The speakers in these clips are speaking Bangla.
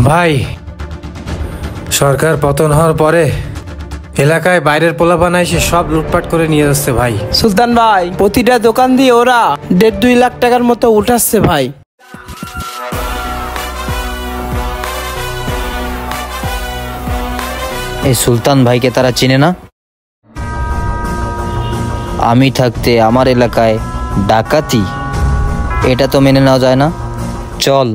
ভাই, সরকার পতন হওয়ার পরে এলাকায় বাইরের পোলাপান এসে সব লুটপাট করে নিয়ে যাচ্ছে ভাই। সুলতান ভাই, প্রতিটা দোকান দিয়ে ওরা 1.5-2 লাখ টাকার মতো উঠাচ্ছে ভাই। এই সুলতান ভাইকে তারা চিনে না? আমি থাকতে আমার এলাকায় ডাকাতি, এটা তো মেনে নেওয়া যায় না। চল।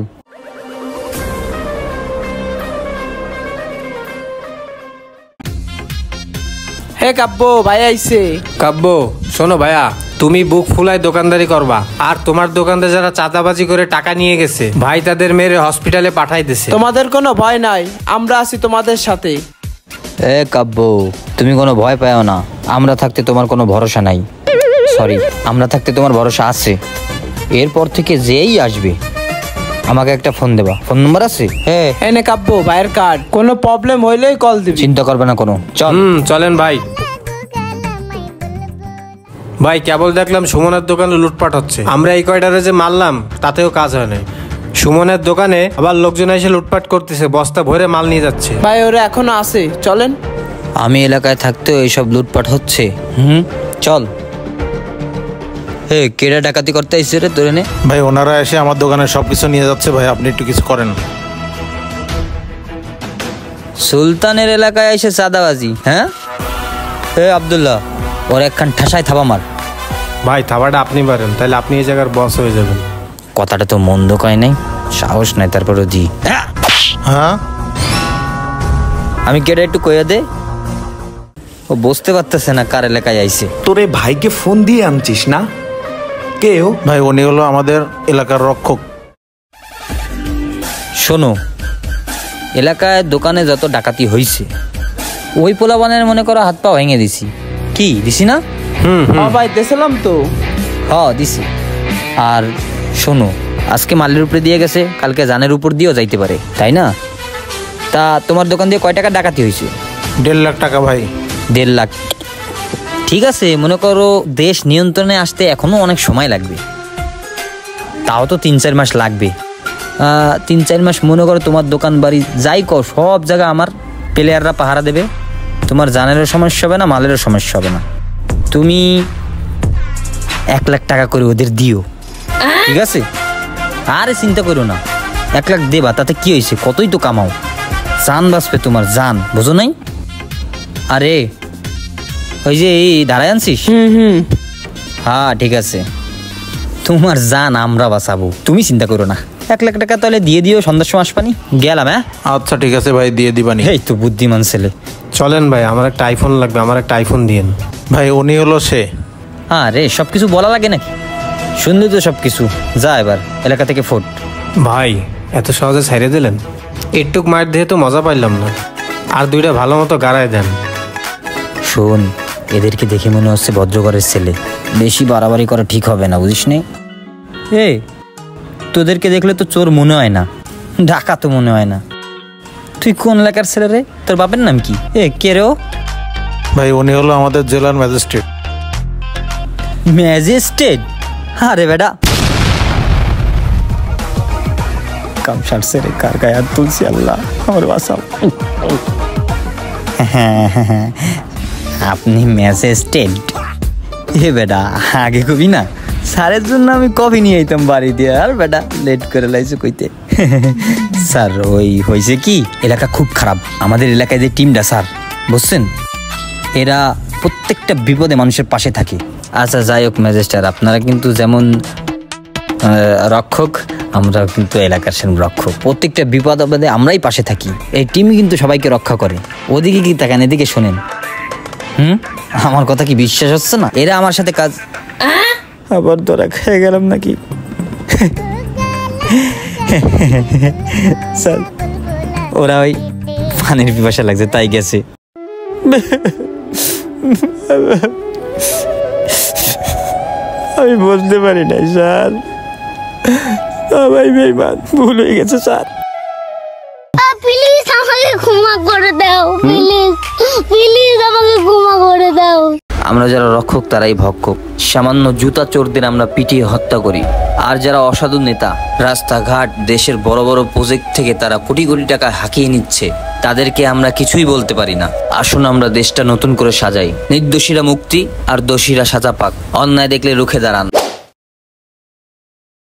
হে কাব্য ভাই আইছে। কাব্য, শোনো ভাইয়া, তুমি বুক ফুলায় দোকানদারি করবা, আর তোমার দোকানদার যারা চাঁদাবাজি করে টাকা নিয়ে গেছে ভাই তাদের মেরে হসপিটালে পাঠাই দিছে। তোমাদের কোনো ভয় নাই, আমরা আছি তোমাদের সাথে। এ কাব্য, তুমি কোনো ভয় পাও না। আমরা থাকতে তোমার কোনো ভরসা নাই। সরি, আমরা থাকতে তোমার ভরসা আছে। এরপর থেকে যেই আসবে আমাকে একটা ফোন দেবা। ফোন নাম্বার আছে? হ্যাঁ। এনে কাব্য ভাইয়ের কার্ড, কোনো প্রবলেম হইলেই কল দিবি। চিন্তা করবে না কোনো। চল। চলেন ভাই। ভাই, কেবল দেখলাম সুমনের দোকানে লুটপাট হচ্ছে। আমরা এই কয়টারে যে মারলাম তাতেও কাজ হয় নাই। সুমনের দোকানে আবার লোকজন এসে লুটপাট করতেছে, বস্তা ভরে মাল নিয়ে যাচ্ছে। ভাই ওরা এখনো আছে, চলেন। আমি এলাকায় থাকতেও এইসব লুটপাট হচ্ছে। চল। হে, কেডা ডাকাতি করতে আইছে রে তোরে নে? ভাই, ওনারা এসে আমার দোকানে সবকিছু নিয়ে যাচ্ছে ভাই, আপনি একটু কিছু করেন। সুলতানের এলাকায় এসে চাঁদাবাজি? হ্যাঁ। হে আব্দুল্লাহ, ওর একখান ঠাসায় থাবা মার। ভাই, থাবাটা আপনি পারেন, তাহলে আপনি এই জায়গার বস হয়ে যাবেন। কথাটা তো মন্দ কয় নাই, সাহস নাই তারপরও জি। হ্যাঁ, আমি কেডা একটু কইয়া দে। ও বুঝতে পারতেছে না কার এলাকায় আইছে। তোরে ভাইকে ফোন দিয়ে আনছিস না? কেউ ভাই উনি হলো আমাদের এলাকার রক্ষক। শোনো, এলাকায় দোকানে যত ডাকাতি হইছে ওই পোলাবানের মনে করো হাত পা ভেঙে দিছি। কি দিছি না? ভাই দেখলাম তো। হ্যাঁ দিছি। আর শোনো, আজকে মালের উপরে দিয়ে গেছে, কালকে জানের উপর দিয়েও যাইতে পারে, তাই না? তা তোমার দোকান দিয়ে কয় টাকা ডাকাতি হয়েছে? 1.5 লাখ টাকা ভাই। 1.5 লাখ? ঠিক আছে, মনে করো দেশ নিয়ন্ত্রণে আসতে এখনো অনেক সময় লাগবে, তাও তো 3-4 মাস লাগবে। 3-4 মাস মনে করো তোমার দোকান বাড়ি যাই কর সব জায়গা আমার প্লেয়াররা পাহারা দেবে। তোমার জানেরও সমস্যা হবে না, মালেরও সমস্যা হবে না। তুমি 1 লাখ টাকা করে ওদের দিও, ঠিক আছে? আরে চিন্তা করো না, 1 লাখ দেবা, তাতে কি হয়েছে? কতই তো কামাও, জান বাঁচবে তোমার, জান, বুঝো নাই? আরে ওই যে এই দাঁড়ায় আনছিস? হ্যাঁ ঠিক আছে, তোমার জান আমরা বাঁচাবো, তুমি চিন্তা করো না। 1 লাখ টাকা তাহলে দিয়ে দিও, সন্ধ্যার সময় আসবানি। গেলাম। হ্যাঁ আচ্ছা ঠিক আছে ভাই, দিয়ে দিবানি। এই তো বুদ্ধিমান ছেলে। চলেন ভাই, আমার একটা আইফোন লাগবে, আমার একটা আইফোন দিয়েন। ভাই উনি হলো সে। হ্যাঁ রে, সব কিছু বলা লাগে নাকি? শুনলি তো সব কিছু। যা এবার এলাকা থেকে ফোট। ভাই, এত সহজে ছেড়ে দিলেন? একটুক মায়ের দিয়ে তো মজা পাইলাম না, আর 2টা ভালো মতো গাড়ায় দেন। শোন, এদেরকে দেখে মনে হচ্ছে ভদ্রঘরের ছেলে, বেশি বাড়াবাড়ি করা ঠিক হবে না, বুঝিস নি? এই তোদেরকে দেখলে তো চোর মনে হয় না, ঢাকা তো মনে হয় না। তুই কোন এলাকার ছেলে রে? তোর বাপের নাম কি? কে রে? ভাই উনি হলো আমাদের জেলার ম্যাজিস্ট্রেট। ম্যাজিস্ট্রেট? আরে বেটা কাম সারছে রে, কার গায়ে হাত তুলছি, আল্লাহ আমার বাঁচাও। আপনি ম্যাজিস্ট্রেট? বেটা আগে কবি না, স্যারের জন্য আমি কফি নিয়ে আইতাম বাড়ি দিয়ে, আর বেটা লেট করে লাইছে কইতে। স্যার ওই হয়েছে কি, এলাকা খুব খারাপ, আমাদের এলাকায় যে টিমটা স্যার বুঝছেন, এরা প্রত্যেকটা বিপদে মানুষের পাশে থাকে। আচ্ছা যাই হোক ম্যাজিস্ট্রেট, আপনারা কিন্তু যেমন রক্ষক, আমরা কিন্তু এলাকার সেরকম রক্ষক, প্রত্যেকটা বিপদ আপদে আমরাই পাশে থাকি। এই টিমই কিন্তু সবাইকে রক্ষা করে। ওদিকে কি তাকান, এদিকে শোনেন। আমার কথা কি বিশ্বাস হচ্ছে না? এরা আমার সাথে কাজ। আবার ধরা খেয়ে গেলাম নাকি? স্যার ওরা ওই পানির পিপাসা লাগছে তাই গেছে। আমি বলতে পারি না স্যার, সবাই বেঈমান, ভুল হয়ে গেছে স্যার। প্লিজ আমাকে ক্ষমা করে দাও, প্লিজ প্লিজ আমাকে ক্ষমা করে দাও। আমরা আমরা যারা রক্ষক তারাই ভক্ষক। সামান্য জুতা চোরদের আমরা পিটিয়ে হত্যা করি। আর যারা অসাধু নেতা, রাস্তাঘাট, দেশের বড় বড় প্রজেক্ট থেকে তারা কোটি কোটি টাকা হাঁকিয়ে নিচ্ছে, তাদেরকে আমরা কিছুই বলতে পারি না। আসুন আমরা দেশটা নতুন করে সাজাই। নির্দোষীরা মুক্তি আর দোষীরা সাজা পাক। অন্যায় দেখলে রুখে দাঁড়ান।